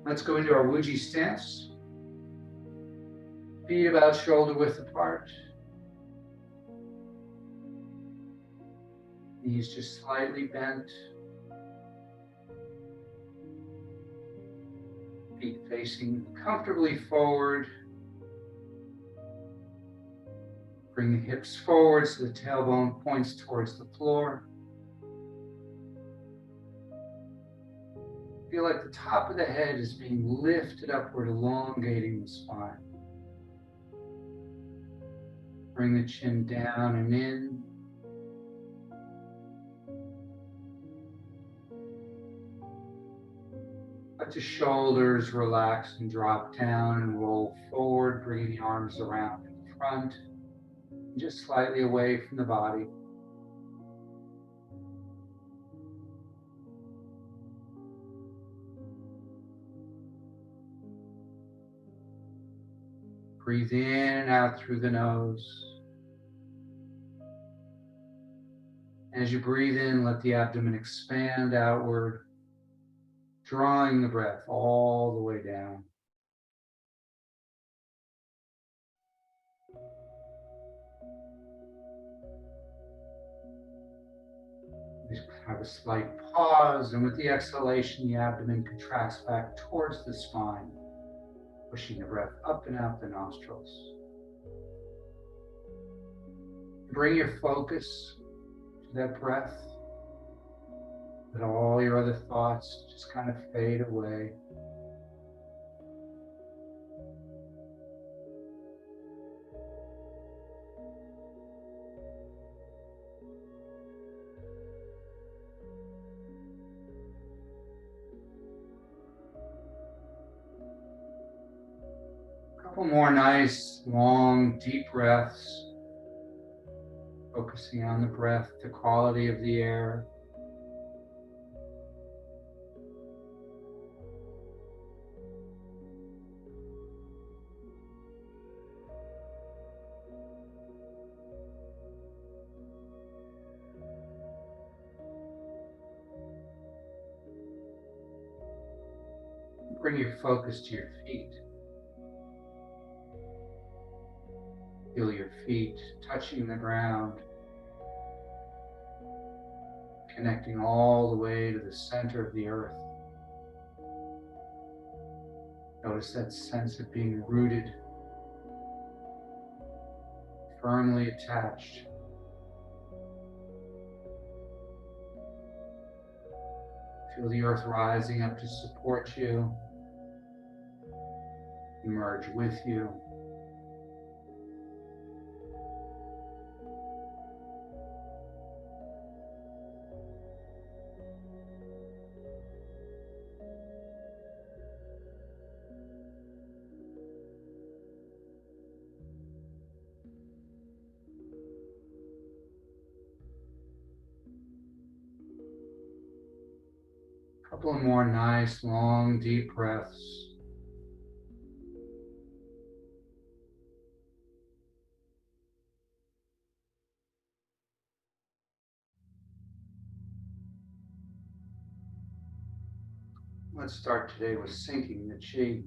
Let's go into our Wuji stance. Feet about shoulder width apart. Knees just slightly bent. Feet facing comfortably forward. Bring the hips forward so the tailbone points towards the floor. Feel like the top of the head is being lifted upward, elongating the spine. Bring the chin down and in. Let the shoulders relax and drop down and roll forward, bringing the arms around in front, and just slightly away from the body. Breathe in and out through the nose. As you breathe in, let the abdomen expand outward, drawing the breath all the way down. Just have a slight pause, and with the exhalation, the abdomen contracts back towards the spine, pushing the breath up and out the nostrils. Bring your focus to that breath. Let all your other thoughts just kind of fade away. A couple more nice, long, deep breaths. Focusing on the breath, the quality of the air. Bring your focus to your feet. Feel your feet touching the ground, connecting all the way to the center of the earth. Notice that sense of being rooted, firmly attached. Feel the earth rising up to support you, emerge with you. Couple of more nice, long, deep breaths. Let's start today with sinking the Qi.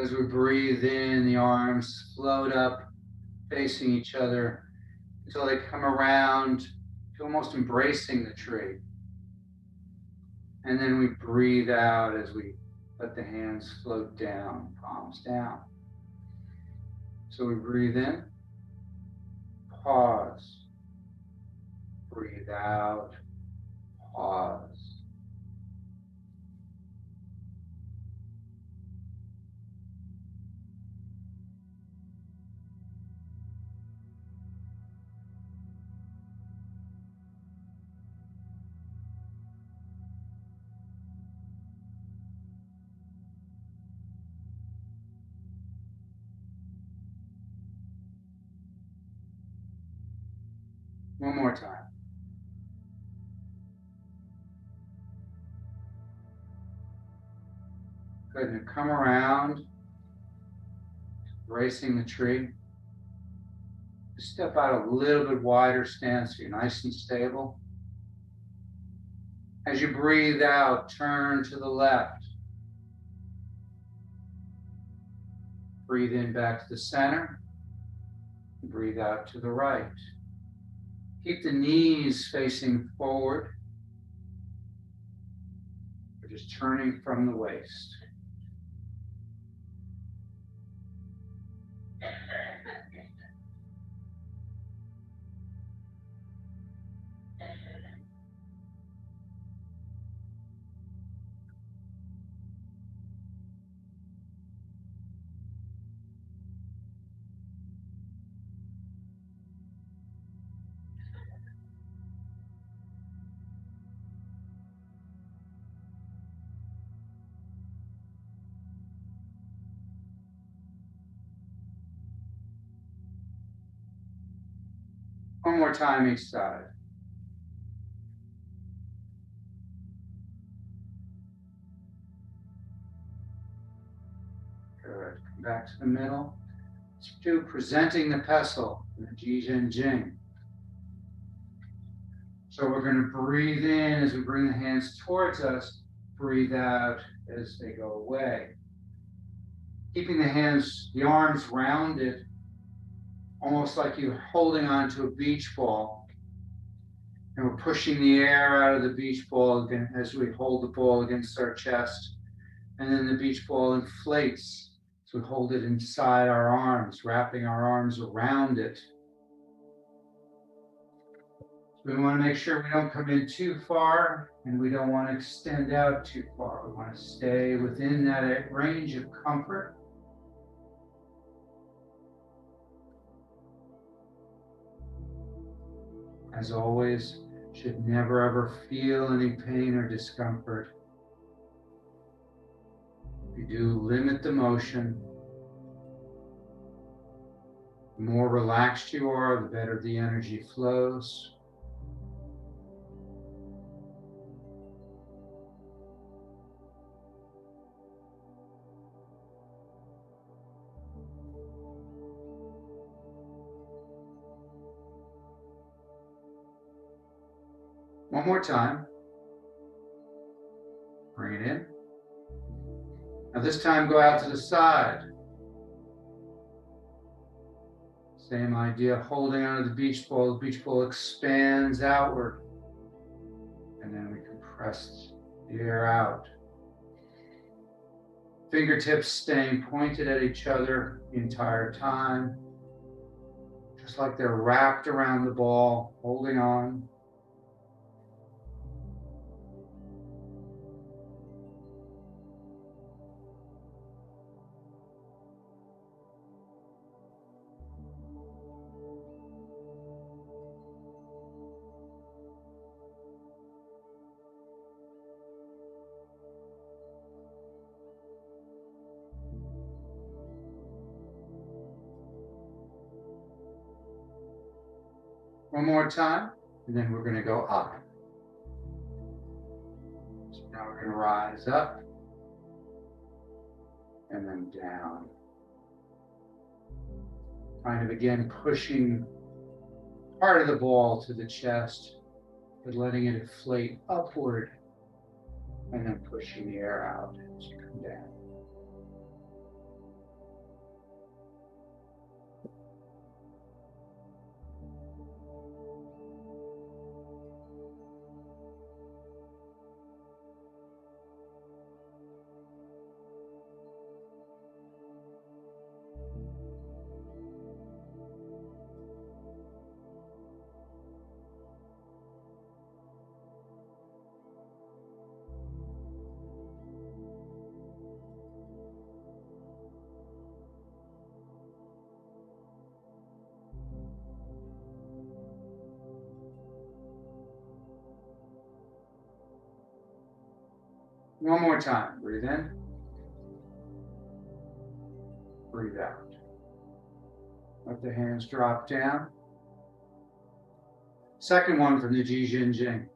As we breathe in, the arms float up, facing each other until they come around to almost embracing the tree. And then we breathe out as we let the hands float down, palms down. So we breathe in, pause, breathe out, pause. One more time. Good, and come around, embracing the tree. Just step out a little bit wider stance so you're nice and stable. As you breathe out, turn to the left. Breathe in back to the center. Breathe out to the right. Keep the knees facing forward. We're just turning from the waist. One more time each side. Good. Come back to the middle. Let's do presenting the pestle in the Qigong Jing. So we're going to breathe in as we bring the hands towards us. Breathe out as they go away. Keeping the hands, the arms rounded, almost like you're holding onto a beach ball. And we're pushing the air out of the beach ball again as we hold the ball against our chest. And then the beach ball inflates. So we hold it inside our arms, wrapping our arms around it. We want to make sure we don't come in too far and we don't want to extend out too far. We want to stay within that range of comfort. As always, should never ever feel any pain or discomfort. We do limit the motion. The more relaxed you are, the better the energy flows. One more time. Bring it in. Now this time go out to the side. Same idea, holding onto the beach ball. The beach ball expands outward. And then we compress the air out. Fingertips staying pointed at each other the entire time. Just like they're wrapped around the ball, holding on. One more time, and then we're going to go up. So now we're going to rise up and then down. Kind of again pushing part of the ball to the chest, but letting it inflate upward and then pushing the air out as you come down. One more time. Breathe in. Breathe out. Let the hands drop down. Second one from the Qigong Jing.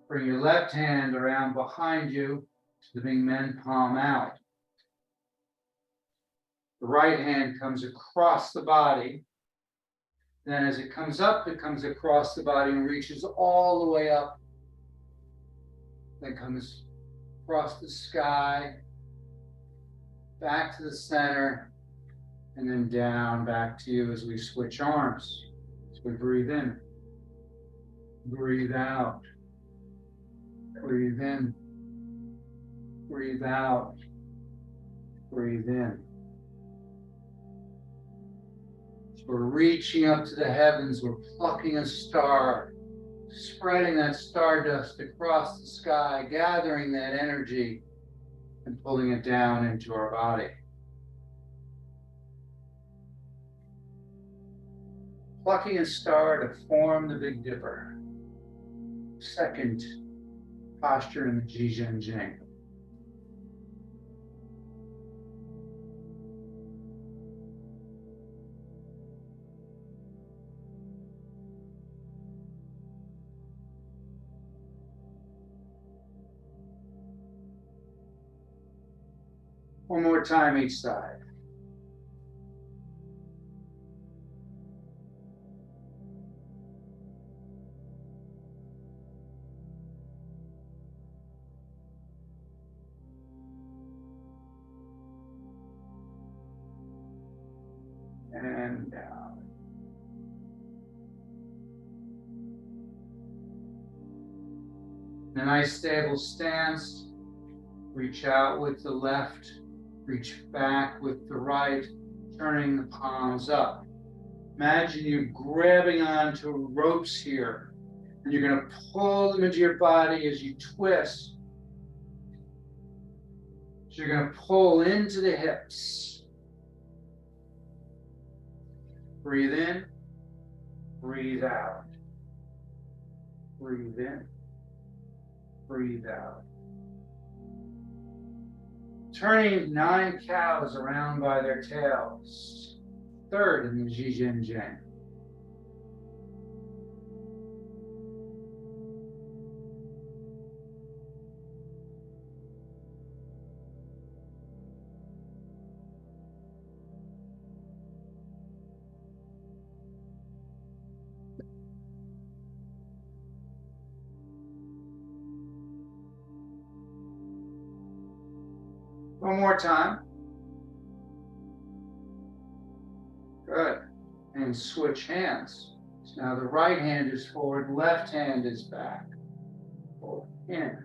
Bring your left hand around behind you to the Ming Men palm out. The right hand comes across the body. Then as it comes up, it comes across the body and reaches all the way up then comes across the sky, back to the center, and then down back to you as we switch arms. So we breathe in, breathe out, breathe in, breathe out, breathe in. So we're reaching up to the heavens, we're plucking a star, spreading that stardust across the sky, gathering that energy and pulling it down into our body. Plucking a star to form the Big Dipper. Second posture in the Qigong. One more time each side. And down. In a nice stable stance, reach out with the left, reach back with the right, turning the palms up. Imagine you grabbing onto ropes here, and you're going to pull them into your body as you twist. So you're going to pull into the hips. Breathe in, breathe out. Breathe in, breathe out. Turning 9 cows around by their tails. Third in the Qigong. One more time. Good. And switch hands. So now the right hand is forward, left hand is back. Forward, in.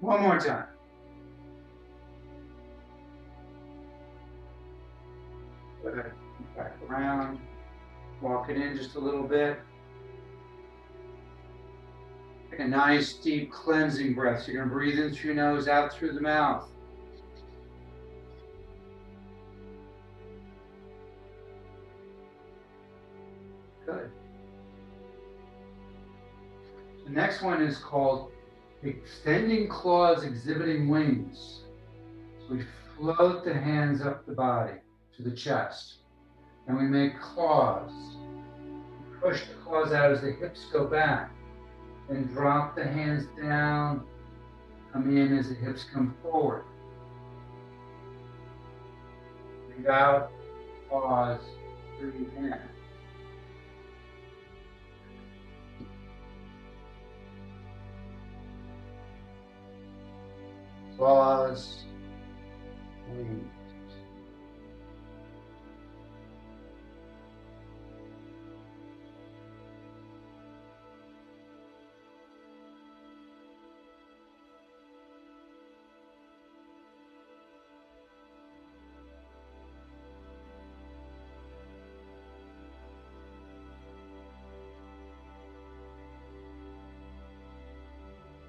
One more time. Good. Back around. Walk it in just a little bit. Take a nice deep cleansing breath. So you're going to breathe in through your nose, out through the mouth. Good. The next one is called extending claws, exhibiting wings. So we float the hands up the body to the chest. And we make claws. Push the claws out as the hips go back. Then drop the hands down. Come in as the hips come forward. Breathe out. Pause. Breathe in. Claws, wings.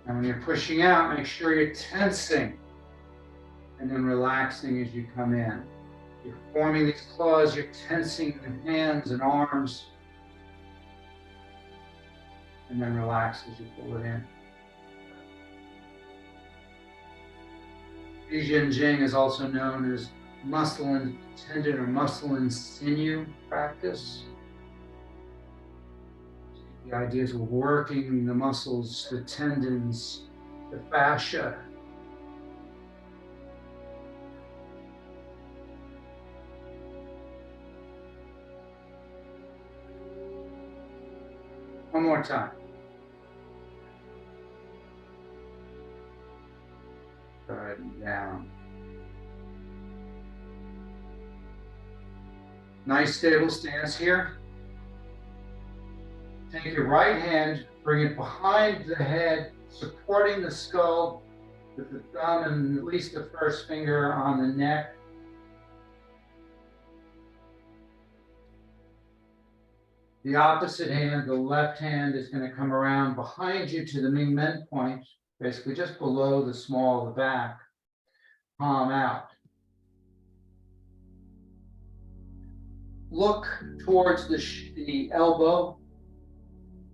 And when you're pushing out, make sure you're tensing and then relaxing as you come in. You're forming these claws, you're tensing the hands and arms, and then relax as you pull it in. Qigong Jing is also known as muscle and tendon or muscle and sinew practice. The idea is working the muscles, the tendons, the fascia. One more time. Good, and down. Nice stable stance here. Take your right hand, bring it behind the head, supporting the skull with the thumb and at least the first finger on the neck. The opposite hand, the left hand, is going to come around behind you to the Ming Men point, basically just below the small of the back, palm out. Look towards the elbow.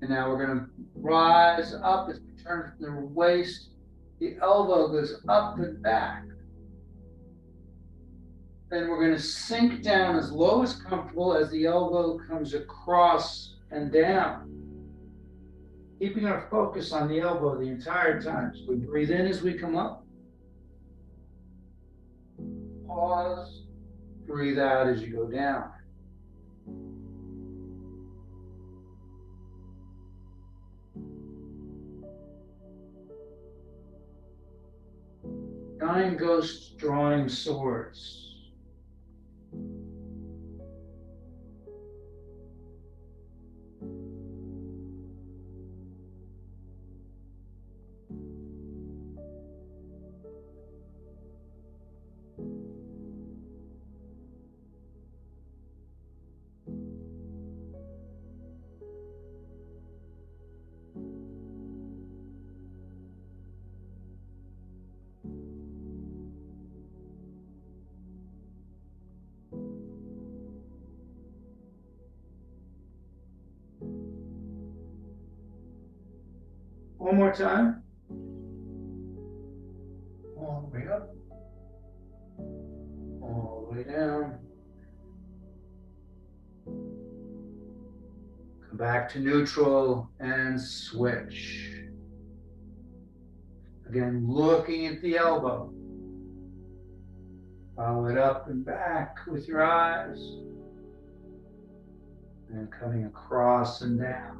And now we're going to rise up as we turn the waist. The elbow goes up and back. Then we're going to sink down as low as comfortable as the elbow comes across and down. Keeping our focus on the elbow the entire time. So we breathe in as we come up. Pause. Breathe out as you go down. Nine ghosts drawing swords. One more time. All the way up. All the way down. Come back to neutral and switch. Again, looking at the elbow. Follow it up and back with your eyes. And coming across and down.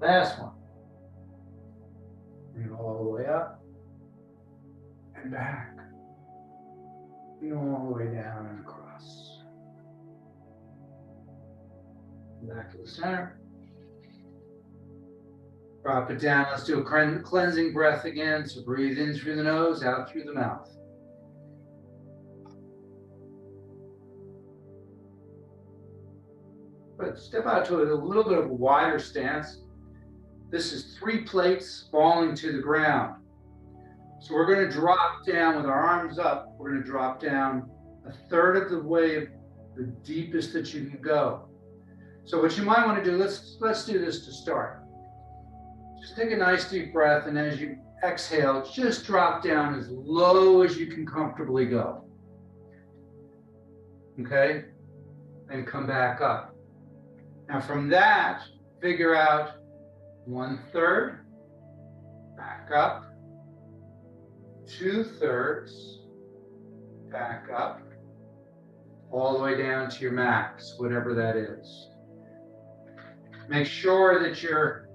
Last one. Bring it all the way up and back. Bring it all the way down and across. Back to the center. Drop it down. Let's do a cleansing breath again. So breathe in through the nose, out through the mouth. But step out to a little bit of a wider stance. This is 3 plates falling to the ground. So we're going to drop down with our arms up. We're going to drop down 1/3 of the way, the deepest that you can go. So what you might want to do, let's do this to start. Just take a nice deep breath, and as you exhale, just drop down as low as you can comfortably go. Okay? Then come back up. Now from that, figure out 1/3, back up, 2/3, back up, all the way down to your max, whatever that is. Make sure that you're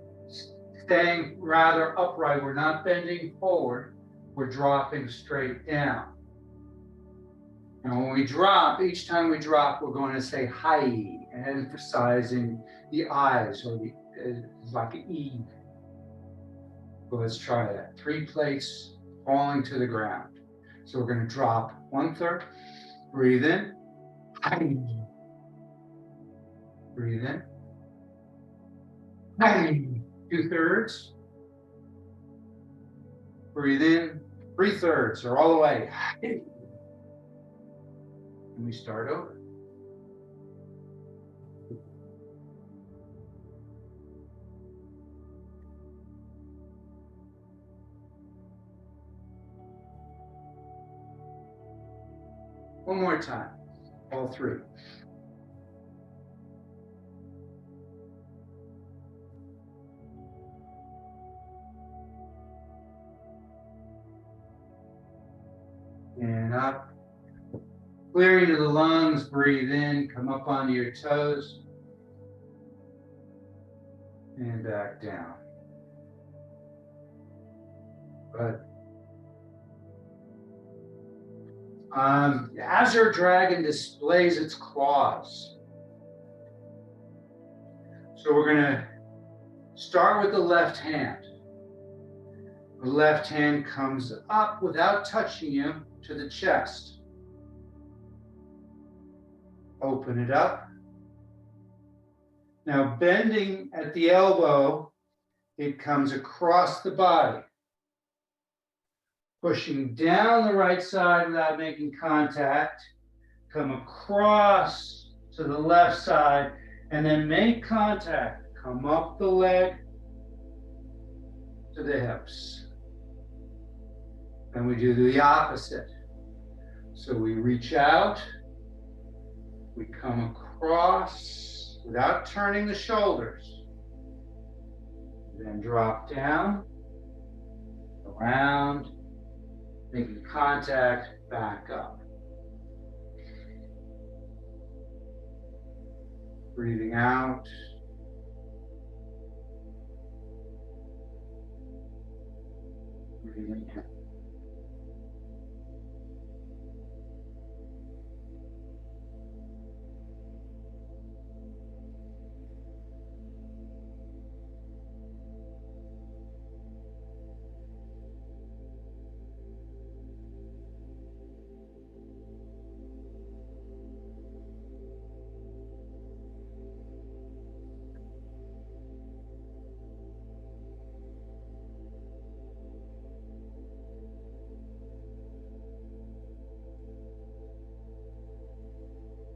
staying rather upright. We're not bending forward, we're dropping straight down. And when we drop, each time we drop, we're going to say hi, emphasizing the eyes, or like an E. So let's try that. 3 plates falling to the ground. So we're going to drop 1/3, breathe in, hi. Breathe in, hi. 2/3, breathe in, 3/3, or all the way. And we start over. One more time, all 3. And up. Clearing to the lungs, breathe in, come up onto your toes. And back down. Good. As your dragon displays its claws. So we're going to start with the left hand. The left hand comes up without touching you to the chest. Open it up. Now bending at the elbow, it comes across the body. Pushing down the right side without making contact. Come across to the left side and then make contact. Come up the leg to the hips. And we do the opposite. So we reach out. We come across without turning the shoulders. Then drop down, around, making contact, back up. Breathing out. Breathing in.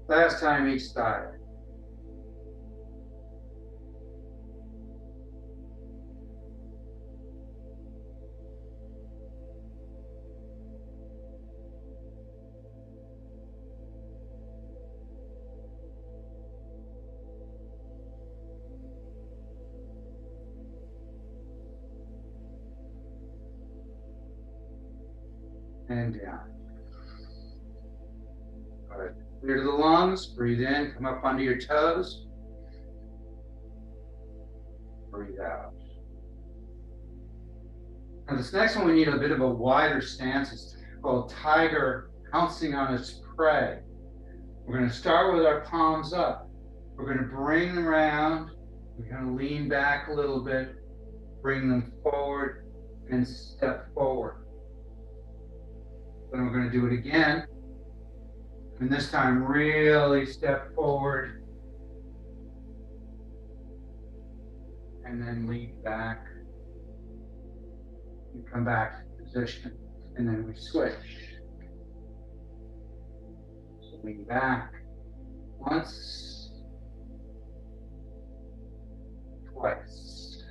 Last time each side. And down. All right. Clear to the lungs, breathe in, come up onto your toes. Breathe out. Now this next one, we need a bit of a wider stance. It's called tiger pouncing on its prey. We're going to start with our palms up. We're going to bring them around. We're going to lean back a little bit, bring them forward, and step forward. Then we're going to do it again. And this time, really step forward. And then lean back. And come back to position. And then we switch. So lean back. Once. Twice.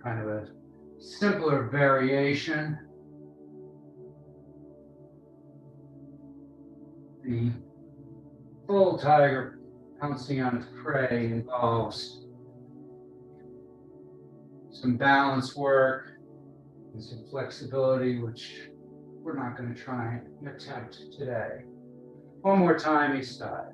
kind of a simpler variation. The full tiger pouncing on its prey involves some balance work and some flexibility, which we're not going to try and attempt today. One more time each side.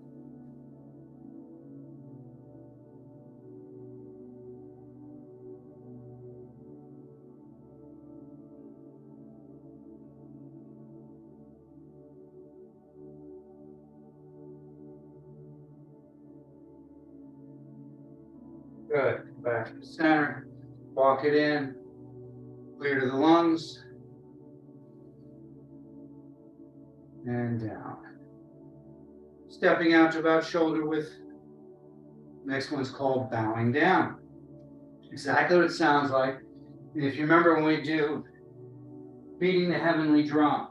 Good. Back to the center. Walk it in. Clear to the lungs. And down. Stepping out to about shoulder width. Next one's called bowing down. Exactly what it sounds like. And if you remember when we do beating the heavenly drum,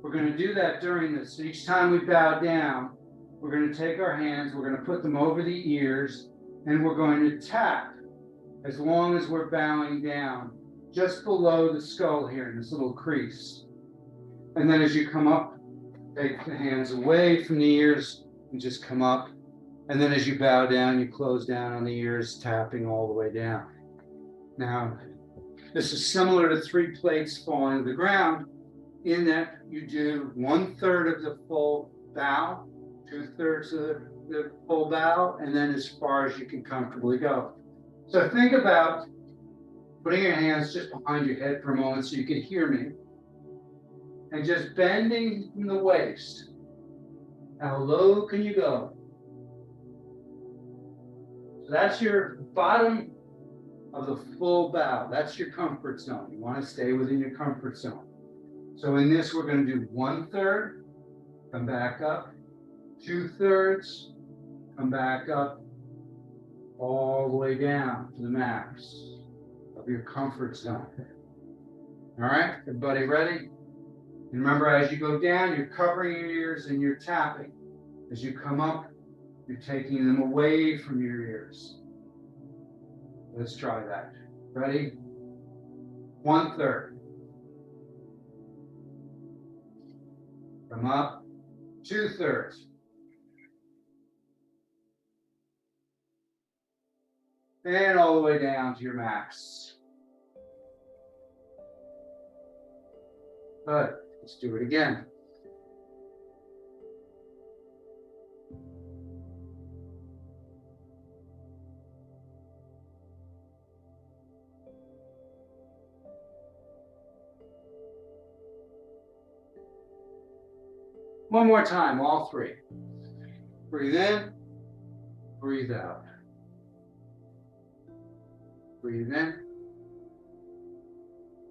we're going to do that during this. So each time we bow down, we're going to take our hands, we're going to put them over the ears, and we're going to tap as long as we're bowing down, just below the skull here in this little crease. And then as you come up, take the hands away from the ears and just come up. And then as you bow down, you close down on the ears, tapping all the way down. Now, this is similar to 3 plates falling to the ground in that you do 1/3 of the full bow, 2/3 of the full bow, and then as far as you can comfortably go. So think about putting your hands just behind your head for a moment so you can hear me. And just bending from the waist. How low can you go? So that's your bottom of the full bow. That's your comfort zone. You want to stay within your comfort zone. So in this, we're going to do 1/3, come back up, 2/3, come back up, all the way down to the max of your comfort zone. All right, everybody ready? And remember, as you go down, you're covering your ears and you're tapping. As you come up, you're taking them away from your ears. Let's try that. Ready? 1/3. Come up, 2/3. And all the way down to your max. Good. Let's do it again. One more time, all 3. Breathe in, breathe out. Breathe in,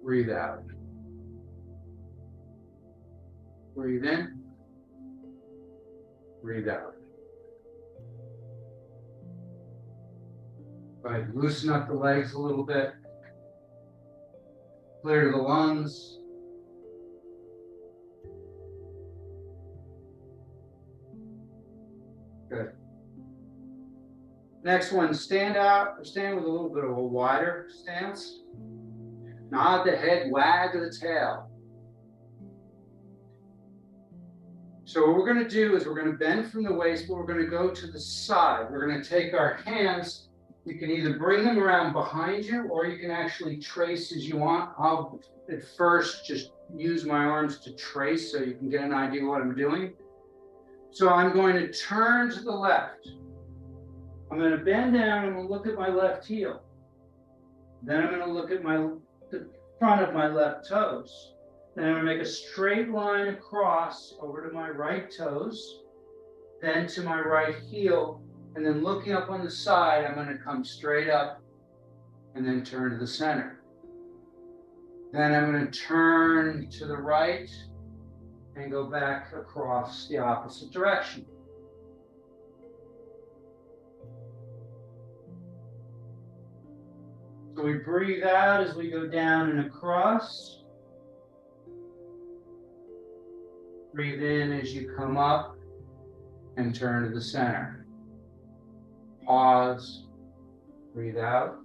breathe out. Breathe in, breathe out. Right, loosen up the legs a little bit. Clear the lungs. Good. Next one, stand out, or stand with a little bit of a wider stance. Nod the head, wag the tail. So what we're going to do is we're going to bend from the waist, but we're going to go to the side. We're going to take our hands. You can either bring them around behind you, or you can actually trace as you want. I'll at first just use my arms to trace so you can get an idea of what I'm doing. So I'm going to turn to the left. I'm going to bend down. I'm going to look at my left heel. Then I'm going to look at the front of my left toes. Then I'm going to make a straight line across over to my right toes, then to my right heel, and then looking up on the side, I'm going to come straight up and then turn to the center. Then I'm going to turn to the right and go back across the opposite direction. So we breathe out as we go down and across. Breathe in as you come up and turn to the center. Pause, breathe out.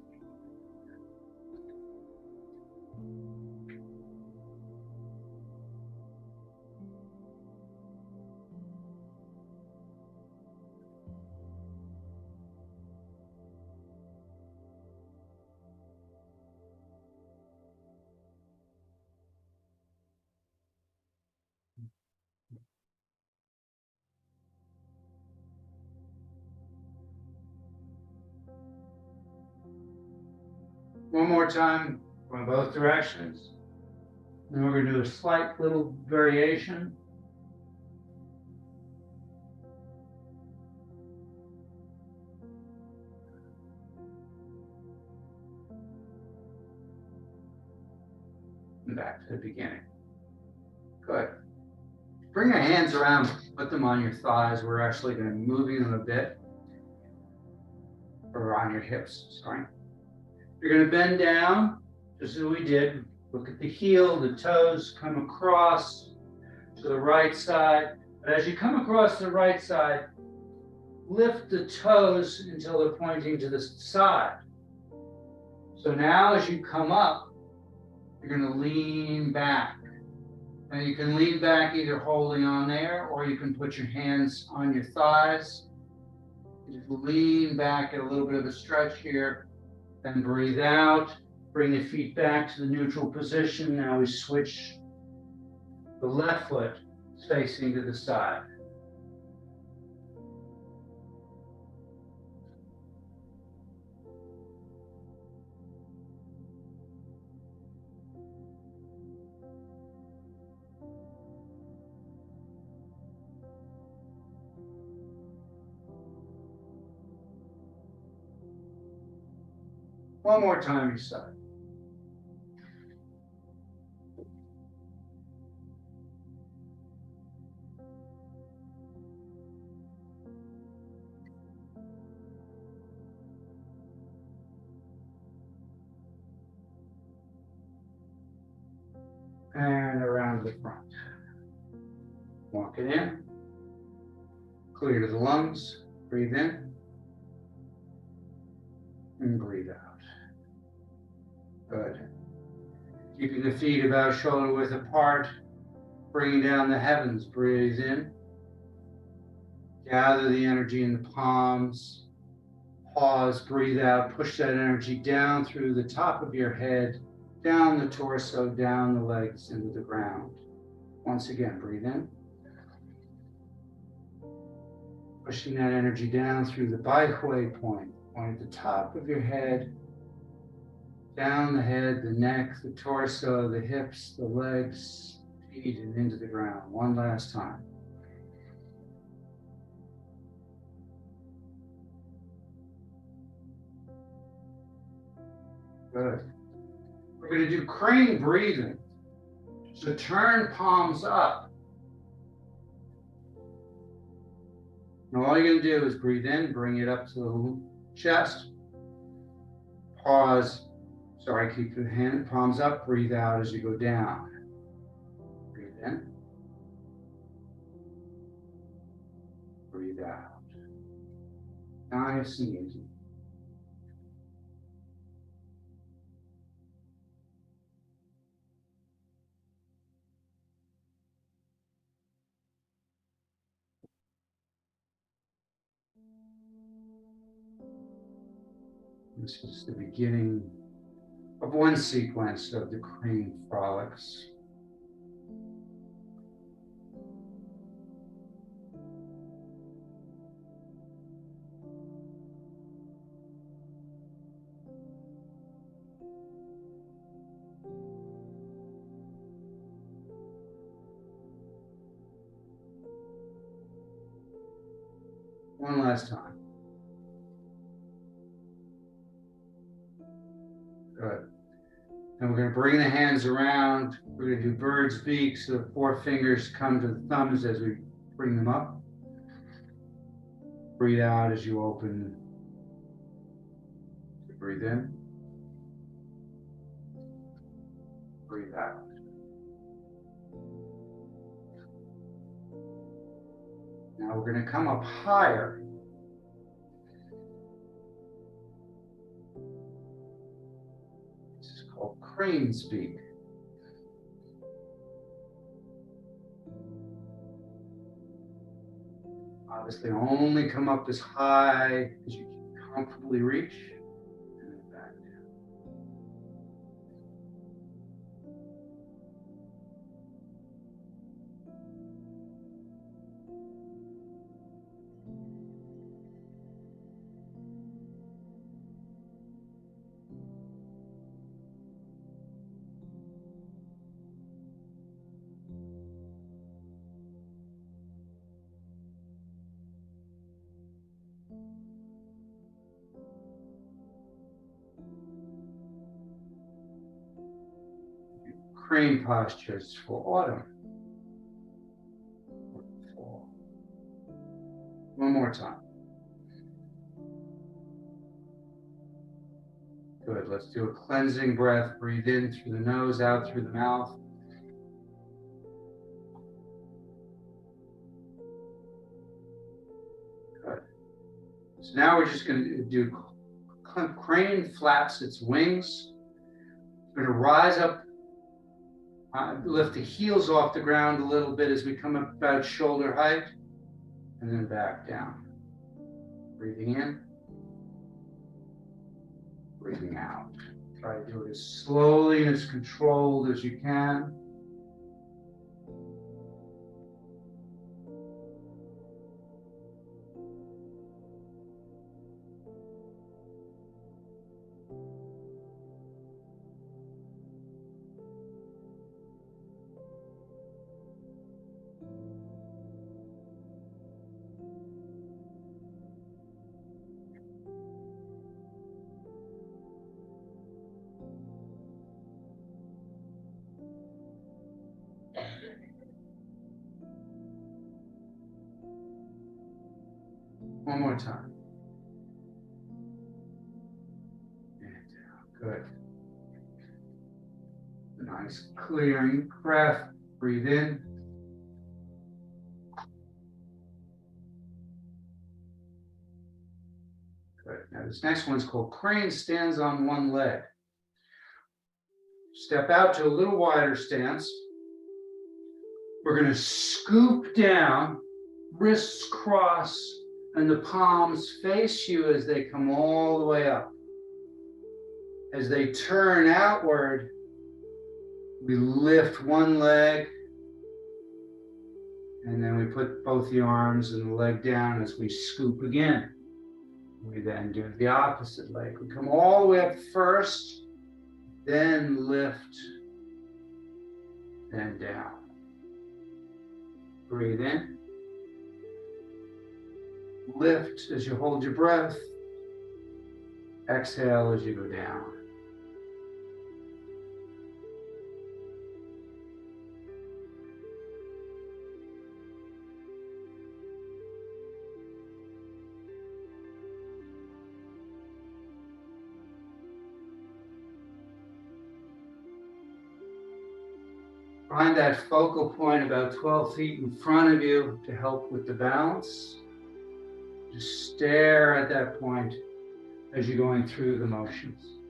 One more time, going both directions. Then we're going to do a slight little variation. And back to the beginning. Good. Bring your hands around, put them on your thighs. We're actually going to be moving them a bit. Or on your hips, sorry. You're going to bend down, just as we did. Look at the heel, the toes come across to the right side. But as you come across the right side, lift the toes until they're pointing to the side. So now as you come up, you're going to lean back. And you can lean back either holding on there, or you can put your hands on your thighs. Just lean back, get a little bit of a stretch here. Then breathe out. Bring the feet back to the neutral position. Now we switch. The left foot is facing to the side. One more time each side. And around the front. Walk it in. Clear the lungs. Breathe in. And breathe out. Good. Keeping the feet about shoulder width apart. Bringing down the heavens. Breathe in. Gather the energy in the palms. Pause, breathe out, push that energy down through the top of your head, down the torso, down the legs, into the ground. Once again, breathe in. Pushing that energy down through the Baihui point at the top of your head, down the head, the neck, the torso, the hips, the legs, feet, and into the ground. One last time. Good. We're going to do crane breathing. So turn palms up. And all you're going to do is breathe in, bring it up to the chest. Pause. Sorry, keep the palms up. Breathe out as you go down. Breathe in. Breathe out. Nice and easy. This is the beginning of one sequence of the crane frolics. One last time. Good. And we're going to bring the hands around. We're going to do bird's beak, so the four fingers come to the thumbs as we bring them up. Breathe out as you open. Breathe in. Breathe out. Now we're going to come up higher. This is called crane speak. Obviously, only come up as high as you can comfortably reach. And then back down. crane postures for autumn. Or fall. One more time. Good. Let's do a cleansing breath. Breathe in through the nose, out through the mouth. Good. So now we're just going to do crane flaps its wings. We're going to rise up, lift the heels off the ground a little bit as we come up about shoulder height, and then back down. Breathing in, breathing out. Try to do it as slowly and as controlled as you can. One more time. And down. Good. Nice clearing breath. Breathe in. Good. Now this next one's called crane stands on one leg. Step out to a little wider stance. We're going to scoop down, wrists cross, and the palms face you as they come all the way up. As they turn outward, we lift one leg, and then we put both the arms and the leg down as we scoop again. We then do the opposite leg. We come all the way up first, then lift, then down. Breathe in. Lift as you hold your breath. Exhale as you go down. Find that focal point about 12 feet in front of you to help with the balance. Just stare at that point as you're going through the motions.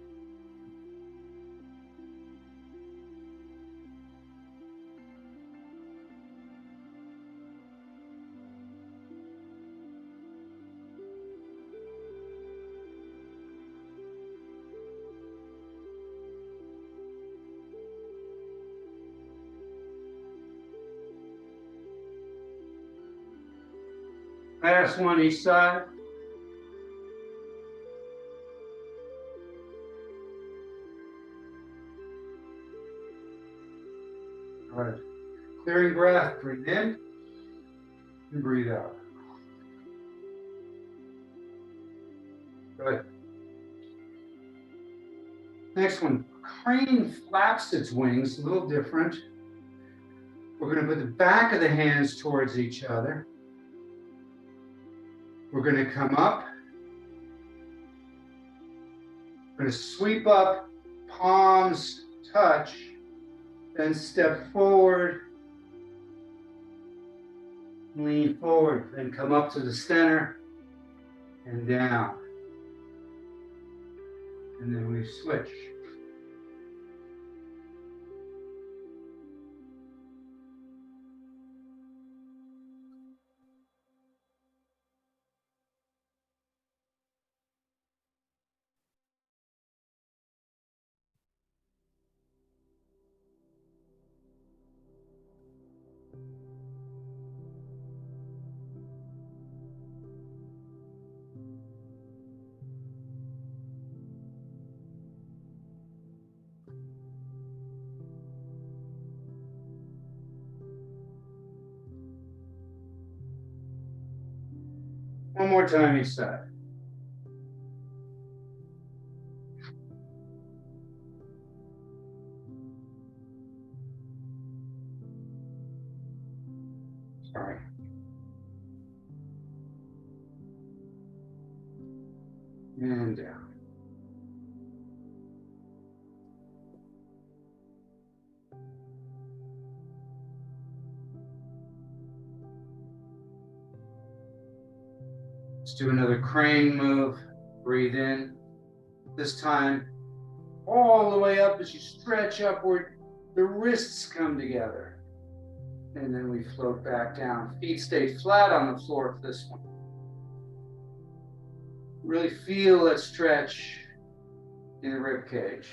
Last one each side. All right. Clearing breath, breathe in and breathe out. Good. Next one, crane flaps its wings, a little different. We're going to put the back of the hands towards each other. We're going to come up. We're going to sweep up, palms touch, then step forward, lean forward, then come up to the center and down. And then we switch. One more time each side. and down. Let's do another crane move. Breathe in. This time, all the way up as you stretch upward, the wrists come together. And then we float back down. Feet stay flat on the floor for this one. Really feel that stretch in the rib cage.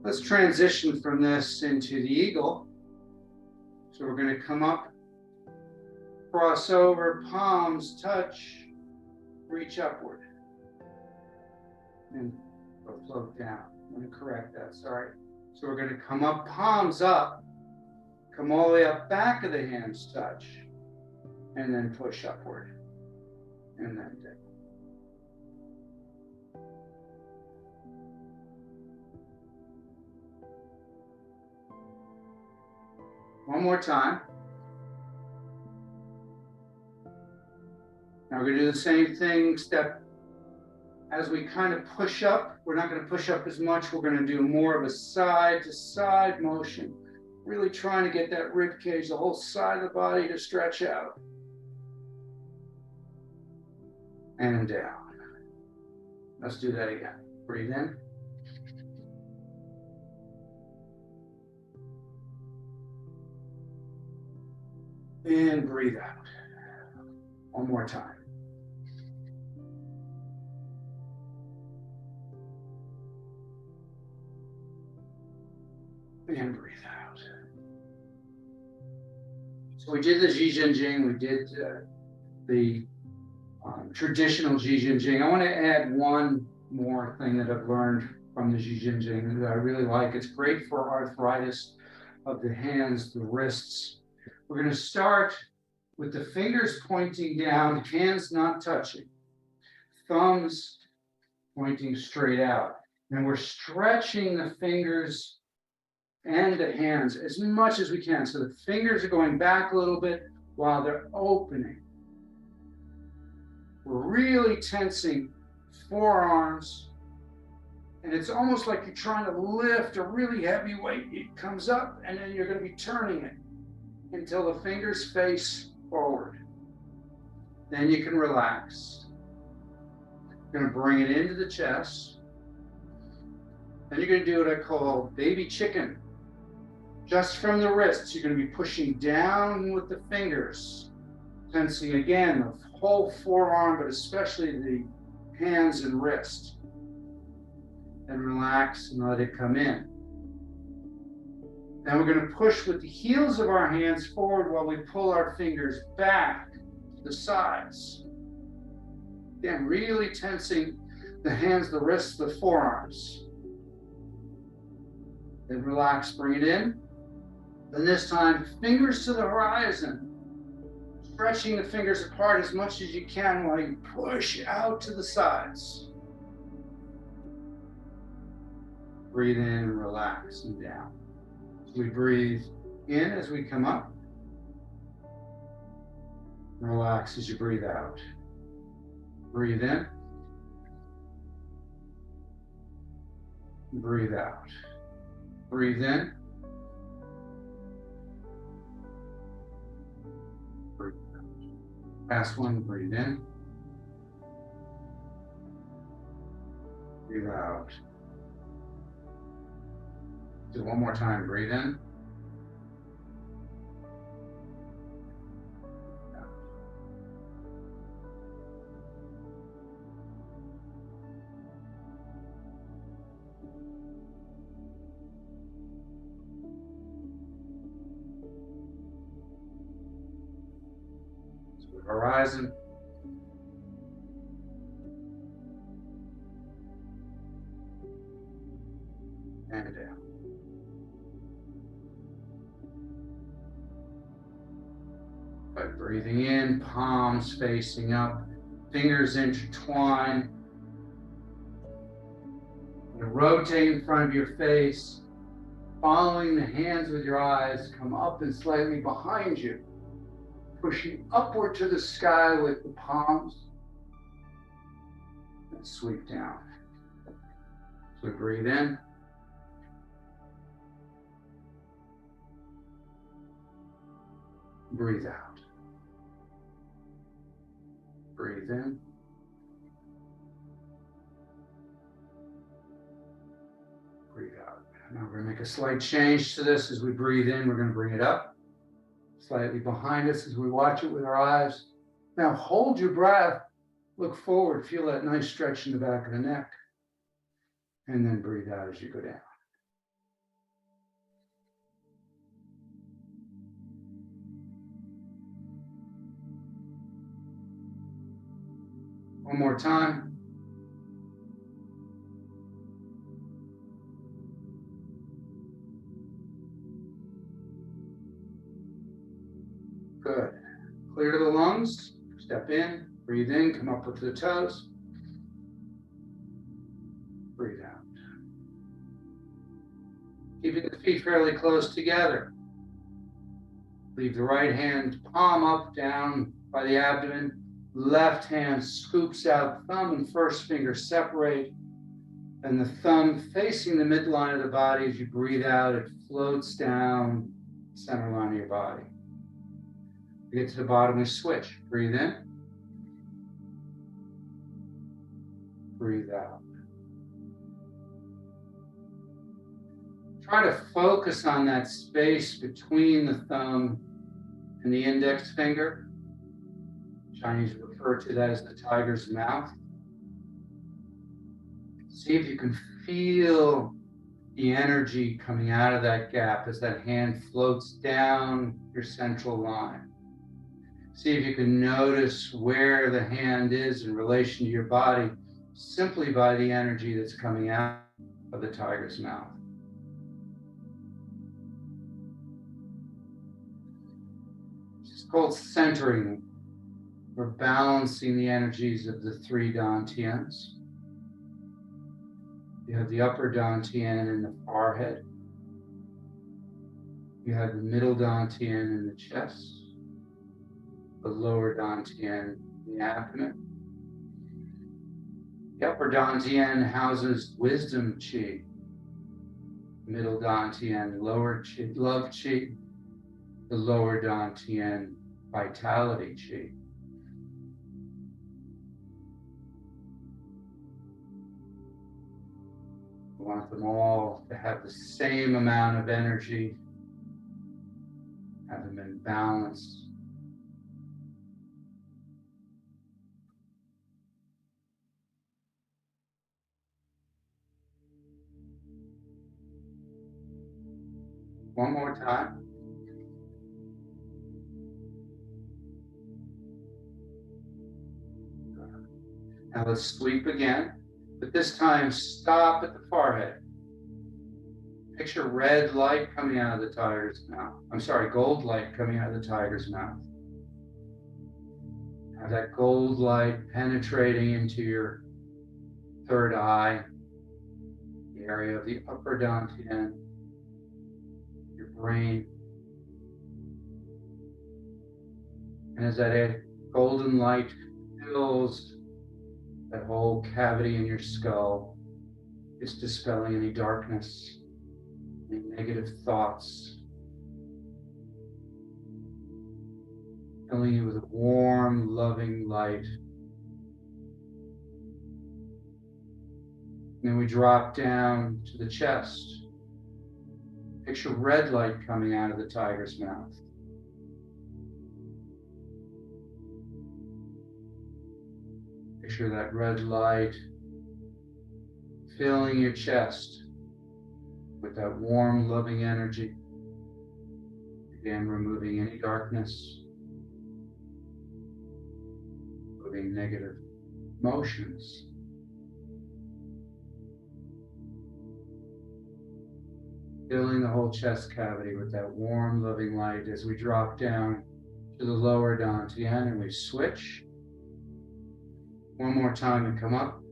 Let's transition from this into the eagle. So we're going to come up, cross over, palms touch, reach upward, and float down. I'm going to correct that, sorry. So we're going to come up, palms up, come all the way up, back of the hands touch, and then push upward, and then down. One more time. Now we're going to do the same thing, except as we kind of push up, we're not going to push up as much. We're going to do more of a side to side motion, really trying to get that rib cage, the whole side of the body to stretch out. And down. Let's do that again. Breathe in. And breathe out. One more time. And breathe out. So we did the Qigong, we did the traditional Qigong. I want to add one more thing that I've learned from the Qigong that I really like. It's great for arthritis of the hands, the wrists. We're going to start with the fingers pointing down, hands not touching, thumbs pointing straight out. And we're stretching the fingers and the hands as much as we can. So the fingers are going back a little bit while they're opening. We're really tensing forearms. And it's almost like you're trying to lift a really heavy weight. It comes up and then you're going to be turning it until the fingers face forward. Then you can relax. You're going to bring it into the chest. Then you're going to do what I call baby chicken. Just from the wrists, you're going to be pushing down with the fingers, tensing again the whole forearm, but especially the hands and wrist. And relax and let it come in. Then we're going to push with the heels of our hands forward while we pull our fingers back to the sides. Again, really tensing the hands, the wrists, the forearms. Then relax, bring it in. Then this time, fingers to the horizon. Stretching the fingers apart as much as you can while you push out to the sides. Breathe in, relax, and down. We breathe in as we come up. Relax as you breathe out. Breathe in. Breathe out. Breathe in. Breathe out. Last one, breathe in. Breathe out. Do one more time, breathe in. So the horizon. And down. By breathing in, palms facing up, fingers intertwine. You rotate in front of your face, following the hands with your eyes, come up and slightly behind you, pushing upward to the sky with the palms, and sweep down. So breathe in. Breathe out. Breathe in. Breathe out. Now we're going to make a slight change to this. As we breathe in, we're going to bring it up, slightly behind us as we watch it with our eyes. Now hold your breath, look forward, feel that nice stretch in the back of the neck, and then breathe out as you go down. One more time. Good. Clear to the lungs. Step in, breathe in, come up with the toes. Breathe out. Keeping the feet fairly close together. Leave the right hand palm up, down by the abdomen. Left hand scoops out, thumb and first finger separate. And the thumb facing the midline of the body. As you breathe out, it floats down the center line of your body. We get to the bottom, we switch. Breathe in. Breathe out. Try to focus on that space between the thumb and the index finger. Chinese refer to that as the tiger's mouth. See if you can feel the energy coming out of that gap as that hand floats down your central line. See if you can notice where the hand is in relation to your body simply by the energy that's coming out of the tiger's mouth. It's called centering. We're balancing the energies of the three dantians. You have the upper dantian in the forehead. You have the middle dantian in the chest. The lower dantian in the abdomen. The upper dantian houses wisdom chi. Middle dantian, lower chi, love chi. The lower dantian, vitality chi. We want them all to have the same amount of energy, have them in balance. One more time. Now let's sweep again, but this time stop at the forehead. Picture red light coming out of the tiger's mouth. I'm sorry, gold light coming out of the tiger's mouth. Have that gold light penetrating into your third eye, the area of the upper dantian, your brain. And as that golden light fills that whole cavity in your skull, it's dispelling any darkness, any negative thoughts, filling you with a warm, loving light. And then we drop down to the chest. Picture red light coming out of the tiger's mouth. Picture that red light filling your chest with that warm, loving energy. Again, removing any darkness, removing negative emotions. Filling the whole chest cavity with that warm, loving light as we drop down to the lower dantian and we switch. One more time and come up.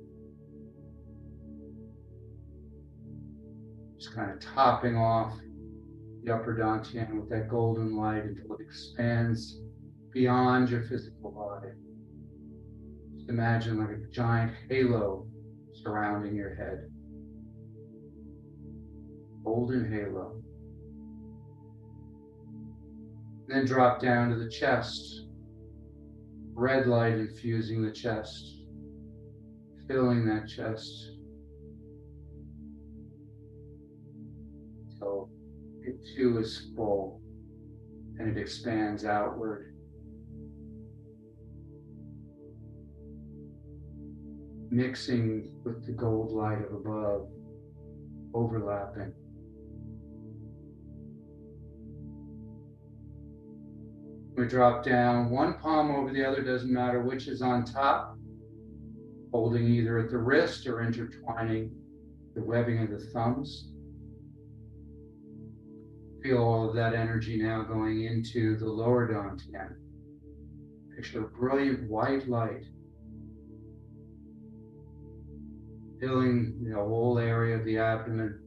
Just kind of topping off the upper dantian with that golden light until it expands beyond your physical body. Just imagine like a giant halo surrounding your head. Golden halo. Then drop down to the chest. Red light infusing the chest, filling that chest until it too is full and it expands outward. Mixing with the gold light of above, overlapping. We drop down one palm over the other, doesn't matter which is on top, holding either at the wrist or intertwining the webbing of the thumbs. Feel all of that energy now going into the lower dantian. Picture a brilliant white light filling the whole area of the abdomen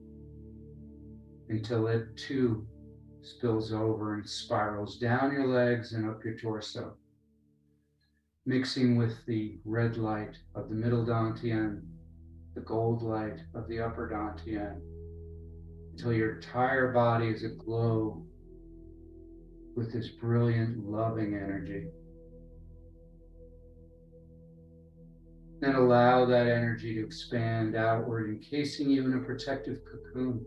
until it too spills over and spirals down your legs and up your torso, mixing with the red light of the middle dantian, the gold light of the upper dantian, until your entire body is aglow with this brilliant, loving energy. Then allow that energy to expand outward, encasing you in a protective cocoon.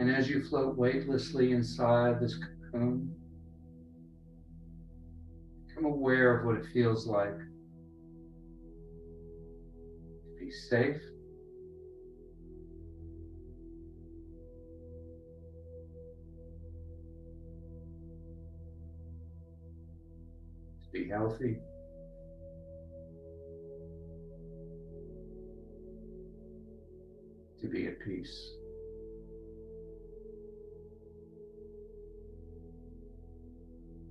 And as you float weightlessly inside this cocoon, become aware of what it feels like to be safe, to be healthy, to be at peace.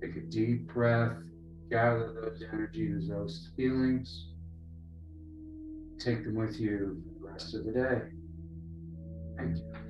Take a deep breath, gather those energies, those feelings, take them with you for the rest of the day. Thank you.